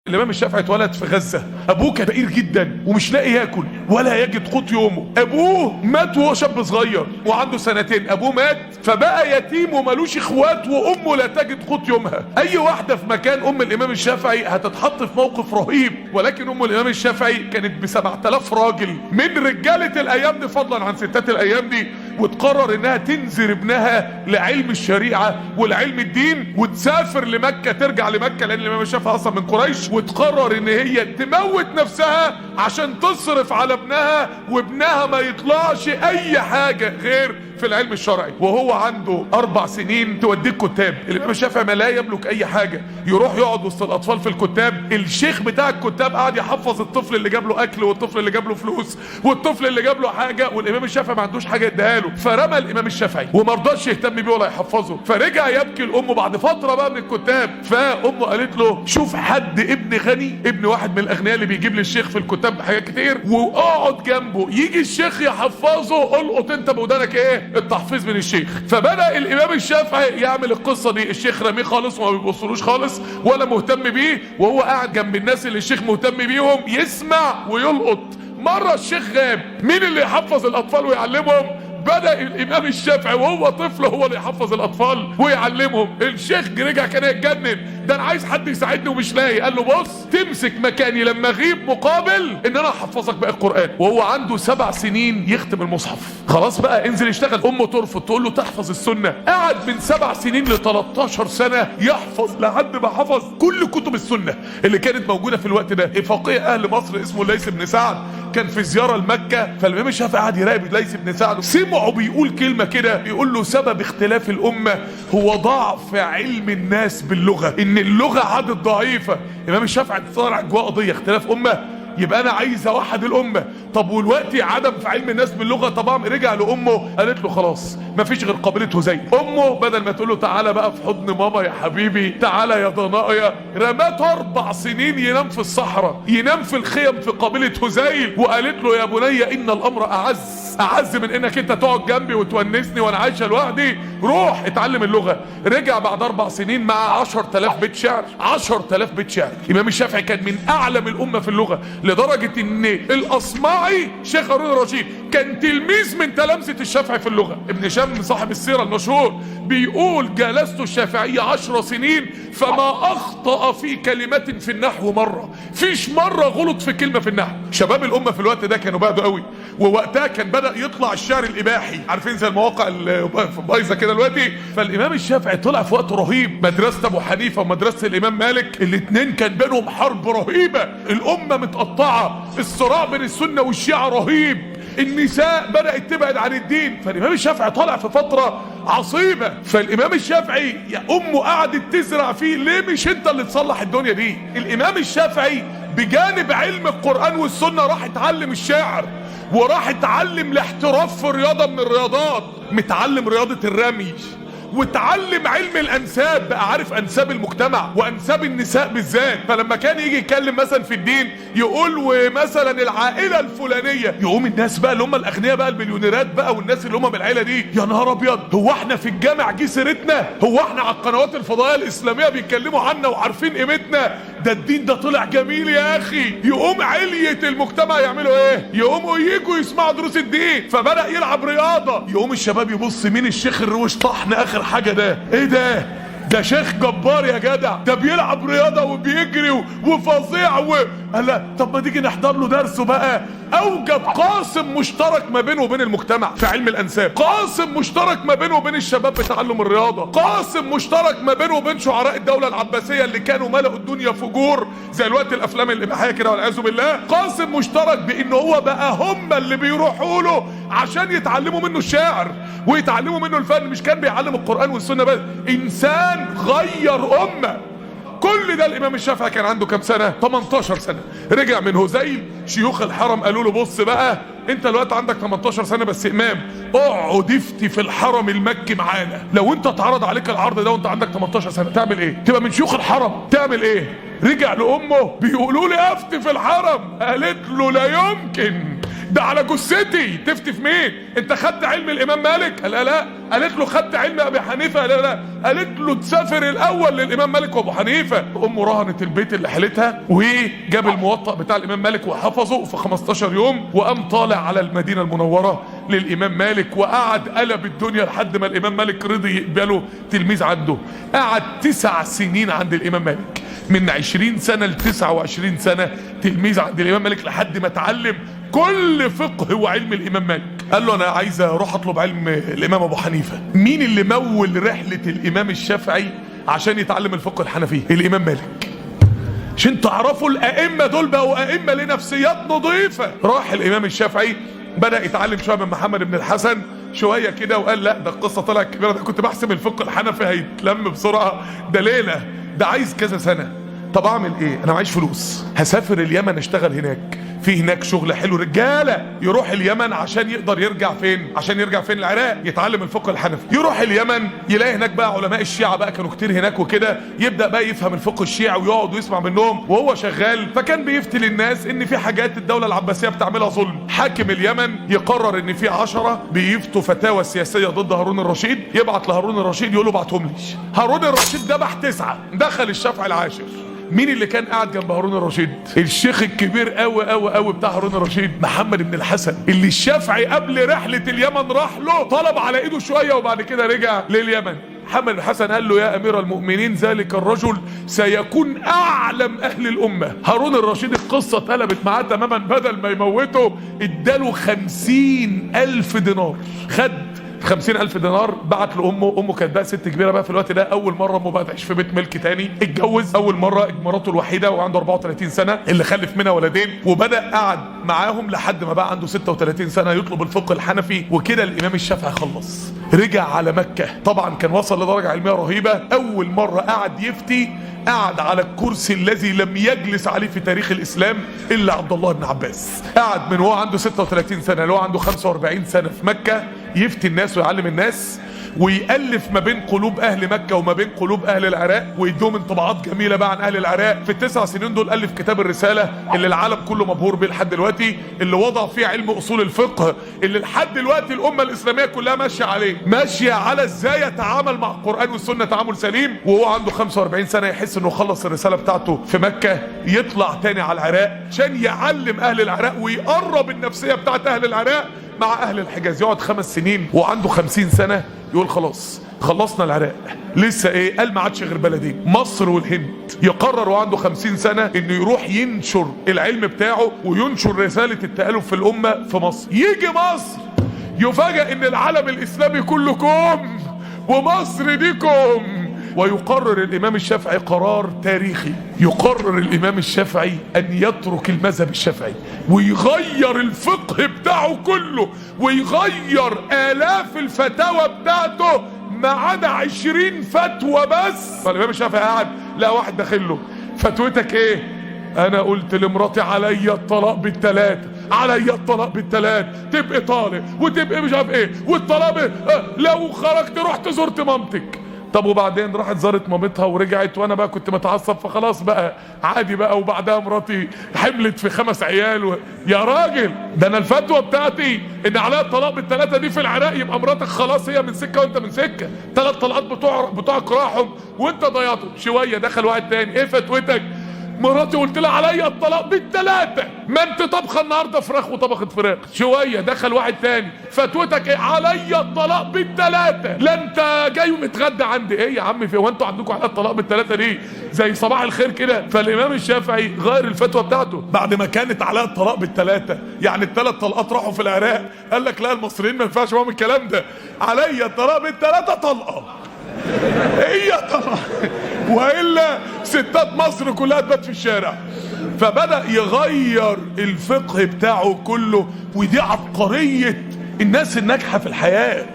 الامام الشافعي اتولد في غزه. ابوه كان فقير جدا ومش لاقي ياكل ولا يجد قوت يومه. ابوه مات وهو شاب صغير وعنده سنتين. ابوه مات فبقى يتيم ومالوش اخوات وامه لا تجد قوت يومها. اي واحده في مكان ام الامام الشافعي هتتحط في موقف رهيب، ولكن ام الامام الشافعي كانت ب7000 راجل من رجاله الايام دي فضلا عن ستات الايام دي، وتقرر انها تنذر ابنها لعلم الشريعه ولعلم الدين وتسافر لمكه، ترجع لمكه لان الامام الشافعي اصلا من قريش، وتقرر ان هي تموت نفسها عشان تصرف على ابنها وابنها ما يطلعش اي حاجه غير في العلم الشرعي. وهو عنده 4 سنين توديه الكتاب. الامام الشافعي ما لا يملك اي حاجه، يروح يقعد وسط الاطفال في الكتاب. الشيخ بتاع الكتاب قاعد يحفظ الطفل اللي جاب له اكل والطفل اللي جاب له فلوس والطفل اللي جاب له حاجه، والامام الشافعي ما عندوش حاجه يديها له. فرمى الامام الشافعي وما رضاش يهتم بيه ولا يحفظه، فرجع يبكي لامه بعد فتره بقى من الكتاب. فامه قالت له شوف حد ابن غني، ابن واحد من الاغنياء اللي بيجيب للشيخ في الكتاب حاجات كتير، واقعد جنبه يجي الشيخ يحفظه، القط انت بودانك ايه التحفيظ من الشيخ. فبدأ الامام الشافعي يعمل القصة دي. الشيخ رميه خالص وما بيبصلوش خالص ولا مهتم بيه، وهو قاعد جنب الناس اللي الشيخ مهتم بيهم يسمع ويلقط. مرة الشيخ غاب، مين اللي يحفظ الاطفال ويعلمهم؟ بدأ الامام الشافعي وهو طفل هو اللي يحفظ الاطفال ويعلمهم. الشيخ رجع كان يتجنن، ده انا عايز حد يساعدني ومش لاقي. قال له بص تمسك مكاني لما اغيب مقابل ان انا احفظك بقى القرآن. وهو عنده 7 سنين يختم المصحف. خلاص بقى انزل اشتغل. امه ترفض تقول له تحفظ السنة. قعد من 7 سنين ل 13 سنة يحفظ لحد ما حفظ كل كتب السنة اللي كانت موجودة في الوقت ده. فقيه اهل مصر اسمه الليث بن سعد كان في زيارة لمكة، فالامام الشافعي قعد يراقب الليث بن سعد، سمعه بيقول كلمة كده، بيقول له سبب اختلاف الامة هو ضعف علم الناس باللغة، ان اللغة عادت ضعيفة. الامام الشافعي طلع جواه قضية اختلاف امة، يبقى انا عايز اوحد الامه. طب والوقت عدم في علم الناس باللغه. طبعا رجع لامه قالت له خلاص مفيش غير قبيله هذيل. امه بدل ما تقول له تعالى بقى في حضن ماما يا حبيبي، تعالى يا ضنايا، رماته 4 سنين ينام في الصحراء، ينام في الخيم في قبيله هذيل. وقالت له يا بني ان الامر اعز من انك انت تقعد جنبي وتونسني وانا عايشه لوحدي، روح اتعلم اللغه. رجع بعد 4 سنين مع 10000 بيت شعر. 10000 بيت شعر. الامام الشافعي كان من اعلم الامه في اللغه، لدرجة ان الاصمعي شيخ هارون الرشيد كان تلميذ من تلامذة الشافعي في اللغة. ابن شام صاحب السيرة المشهور بيقول جلست الشافعية 10 سنين فما اخطأ في كلمة في النحو مرة. فيش مرة غلط في كلمة في النحو. شباب الامة في الوقت ده كانوا بعدوا قوي، ووقتها كان بدأ يطلع الشعر الاباحي، عارفين زي المواقع بايظة كده دلوقتي. فالامام الشافعي طلع في وقت رهيب. مدرسة ابو حنيفة ومدرسة الامام مالك الاتنين كان بينهم حرب رهيبة، الامة متقطعة، الصراع بين السنة والشيعة رهيب، النساء بدأت تبعد عن الدين. فالامام الشافعي طالع في فترة عصيبة. فالامام الشافعي يا امه قعدت تزرع فيه، ليه مش انت اللي تصلح الدنيا دي؟ الامام الشافعي بجانب علم القرآن والسنة راح اتعلم الشعر، وراح اتعلم الاحتراف في رياضة من الرياضات، متعلم رياضة الرمي، وتعلم علم الانساب، بقى عارف انساب المجتمع وانساب النساء بالذات. فلما كان يجي يتكلم مثلا في الدين يقول ومثلا العائله الفلانيه، يقوم الناس بقى اللي هم الاغنياء بقى المليونيرات بقى والناس اللي هم من العيله دي، يا نهار ابيض هو احنا في الجامع جه سيرتنا؟ هو احنا على القنوات الفضائيه الاسلاميه بيتكلموا عنا وعارفين قيمتنا؟ ده الدين ده طلع جميل يا اخي. يقوم علية المجتمع يعملوا ايه؟ يقوموا يجوا يسمعوا دروس الدين. فبدأ يلعب رياضه، يقوم الشباب يبص مين الشيخ الروش طحن اخر حاجة ده؟ ايه ده شيخ جبار يا جدع، ده بيلعب رياضة وبيجري وفظيع لا طب ما تيجي نحضر له درسه بقى. اوجد قاسم مشترك ما بينه وبين المجتمع في علم الانساب، قاسم مشترك ما بينه وبين الشباب بتعلم الرياضة، قاسم مشترك ما بينه وبين شعراء الدولة العباسية اللي كانوا ملأوا الدنيا فجور زي الوقت الافلام الاباحية كده والعياذ بالله. قاسم مشترك بان هو بقى هم اللي بيروحوا له عشان يتعلموا منه الشعر ويتعلموا منه الفن. مش كان بيعلم القرآن والسنة بس، انسان غير امة. كل ده الامام الشافعي كان عنده كام سنة؟ 18 سنة. رجع من هذيل، شيوخ الحرم قالوا له بص بقى انت دلوقتي عندك 18 سنة بس امام، اقعد افتي في الحرم المكي معانا. لو انت اتعرض عليك العرض ده وانت عندك 18 سنة تعمل ايه؟ تبقى من شيوخ الحرم، تعمل ايه؟ رجع لامه بيقولوا لي افتي في الحرم، قالت له لا يمكن، ده على جثتي تفتي في مين؟ انت خدت علم الامام مالك؟ قال لا. قالت له خدت علم ابي حنيفه؟ قال لا. قالت له تسافر الاول للامام مالك وابو حنيفه. امه رهنت البيت اللي حلتها وجاب الموطأ بتاع الامام مالك وحفظه في 15 يوم، وقام طالع على المدينه المنوره للامام مالك، وقعد قلب الدنيا لحد ما الامام مالك رضي يقبله تلميذ عنده. قعد 9 سنين عند الامام مالك، من 20 سنه ل 29 سنه تلميذ عند الامام مالك، لحد ما اتعلم كل فقه وعلم الامام مالك. قال له انا عايز اروح اطلب علم الامام ابو حنيفه. مين اللي مول رحله الامام الشافعي عشان يتعلم الفقه الحنفي؟ الامام مالك. عشان تعرفوا الائمه دول بقوا ائمه لنفسيات نظيفه. راح الامام الشافعي بدأ يتعلم شويه من محمد بن الحسن شويه كده، وقال لا ده القصه طلعت كبيره، ده كنت بحسب الفقه الحنفي هيتلم بسرعه، ده ليله، ده عايز كذا سنه. طب اعمل ايه؟ انا معيش فلوس، هسافر اليمن اشتغل هناك، في هناك شغل حلو. رجاله يروح اليمن عشان يقدر يرجع فين؟ عشان يرجع فين؟ العراق، يتعلم الفقه الحنفي. يروح اليمن يلاقي هناك بقى علماء الشيعة بقى كانوا كتير هناك وكده، يبدا بقى يفهم الفقه الشيعي ويقعد ويسمع منهم وهو شغال. فكان بيفتي للناس ان في حاجات الدوله العباسيه بتعملها ظلم. حاكم اليمن يقرر ان في 10 بيفتوا فتاوى سياسيه ضد هارون الرشيد، يبعت لهارون الرشيد يقول له ابعتهم لي. هارون الرشيد ذبح 9، دخل الشافعي العاشر. مين اللي كان قاعد جنب هارون الرشيد؟ الشيخ الكبير قوي قوي قوي بتاع هارون الرشيد، محمد بن الحسن، اللي الشافعي قبل رحله اليمن راح له طلب على ايده شويه وبعد كده رجع لليمن. محمد بن الحسن قال له يا امير المؤمنين ذلك الرجل سيكون اعلم اهل الامه. هارون الرشيد القصه اتقلبت معاه تماما، بدل ما يموته اداله 50,000 دينار. خد 50,000 دينار بعت لامه. امه كانت بقى ست كبيره بقى في الوقت ده، اول مره امه بقى تعيش في بيت ملك تاني. اتجوز اول مره مراته الوحيده وعنده 34 سنه اللي خلف منها ولدين، وبدا قعد معاهم لحد ما بقى عنده 36 سنه يطلب الفقه الحنفي. وكده الامام الشافعي خلص، رجع على مكه. طبعا كان وصل لدرجه علميه رهيبه. اول مره قعد يفتي قعد على الكرسي الذي لم يجلس عليه في تاريخ الاسلام الا عبد الله بن عباس. قعد من هو عنده 36 سنه اللي هو عنده 45 سنه في مكه يفتي الناس ويعلم الناس، ويألف ما بين قلوب اهل مكة وما بين قلوب اهل العراق، ويدوم انطباعات جميلة بقى عن اهل العراق. في ال9 سنين دول ألف كتاب الرسالة اللي العالم كله مبهور بيه لحد دلوقتي، اللي وضع فيه علم اصول الفقه اللي لحد دلوقتي الامة الاسلامية كلها ماشية عليه، ماشية على ازاي يتعامل مع القرآن والسنة تعامل سليم. وهو عنده 45 سنة يحس انه خلص الرسالة بتاعته في مكة، يطلع تاني على العراق عشان يعلم اهل العراق ويقرب النفسية بتاعت اهل العراق مع اهل الحجاز. يقعد 5 سنين وعنده 50 سنة يقول خلاص خلصنا العراق، لسه ايه؟ قال ما عادش غير بلدين، مصر والهند. يقرر وعنده 50 سنة انه يروح ينشر العلم بتاعه وينشر رسالة التألف في الامة في مصر. يجي مصر يفاجأ ان العالم الاسلامي كله كوم ومصر دي كوم. ويقرر الامام الشافعي قرار تاريخي، يقرر الامام الشافعي ان يترك المذهب الشافعي ويغير الفقه بتاعه كله ويغير آلاف الفتاوى بتاعته ما عدا 20 فتوى بس. فالامام الشافعي قاعد لا واحد داخل له فتوتك ايه؟ انا قلت لمراتي عليا الطلاق بال3، عليا الطلاق بال3، تبقى طالق وتبقى مش عارف ايه، والطلاق لو خرجت رحت زرت مامتك. طب وبعدين راحت زارت مامتها ورجعت، وانا بقى كنت متعصب فخلاص بقى عادي بقى، وبعدها مراتي حملت في 5 عيال يا راجل ده انا الفتوى بتاعتي ان عليها الطلاق بال3 دي في العراق، يبقى مراتك خلاص هي من سكه وانت من سكه، 3 طلقات بتوعك راحوا وانت ضيعتهم. شويه دخل واحد تاني، ايه فتوتك؟ مراتي قلت لها عليا الطلاق بال3، ما انت طبخه النهارده فراخ وطبخت فراخ. شويه دخل واحد تاني، فتوتك ايه؟ عليا الطلاق بال3، لا انت جاي ومتغدى عندي. ايه يا عم في هو انتوا عندكم عليا الطلاق بال3 دي زي صباح الخير كده؟ فالامام الشافعي غير الفتوى بتاعته بعد ما كانت عليا الطلاق بال3، يعني ال3 طلقات راحوا في العراق، قال لك لا المصريين ما ينفعش معاهم الكلام ده، عليا الطلاق بال3 طلقه هي طبعا، والا ستات مصر كلها تبات في الشارع. فبدأ يغير الفقه بتاعه كله. ودي عبقرية الناس الناجحة في الحياة،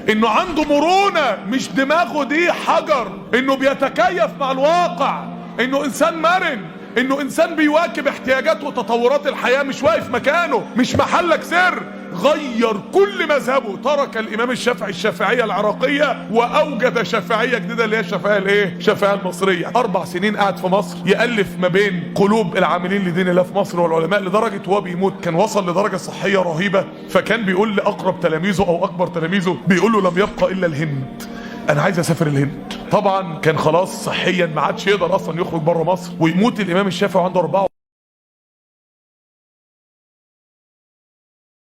انه عنده مرونة، مش دماغه دي حجر، انه بيتكيف مع الواقع، انه انسان مرن، انه انسان بيواكب احتياجات وتطورات الحياة، مش واقف مكانه، مش محلك سر. غير كل مذهبه، ترك الامام الشافعي الشافعيه العراقيه واوجد شافعيه جديده اللي هي الشافعيه الايه؟ الشافعيه المصريه. 4 سنين قعد في مصر يالف ما بين قلوب العاملين لدين الله في مصر والعلماء، لدرجه وهو بيموت كان وصل لدرجه صحيه رهيبه. فكان بيقول لاقرب تلاميذه او اكبر تلاميذه، بيقول له لم يبقى الا الهند، انا عايز اسافر الهند. طبعا كان خلاص صحيا ما عادش يقدر اصلا يخرج بره مصر، ويموت الامام الشافعي وعنده 4